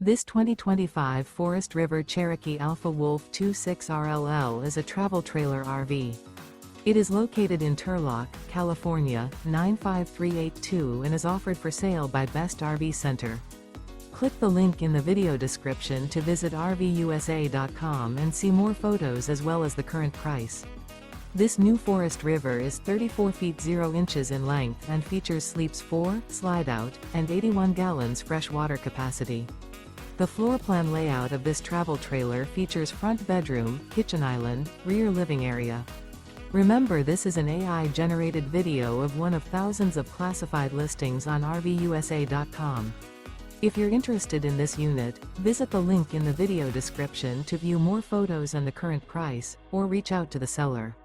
This 2025 Forest River Cherokee Alpha Wolf 26RLL is a travel trailer RV. It is located in Turlock, California, 95382 and is offered for sale by Best RV Center. Click the link in the video description to visit RVUSA.com and see more photos as well as the current price. This new Forest River is 34 feet 0 inches in length and features sleeps 4, slide-out, and 81 gallons fresh water capacity. The floor plan layout of this travel trailer features front bedroom, kitchen island, rear living area. Remember, this is an AI-generated video of one of thousands of classified listings on RVUSA.com. If you're interested in this unit, visit the link in the video description to view more photos and the current price, or reach out to the seller.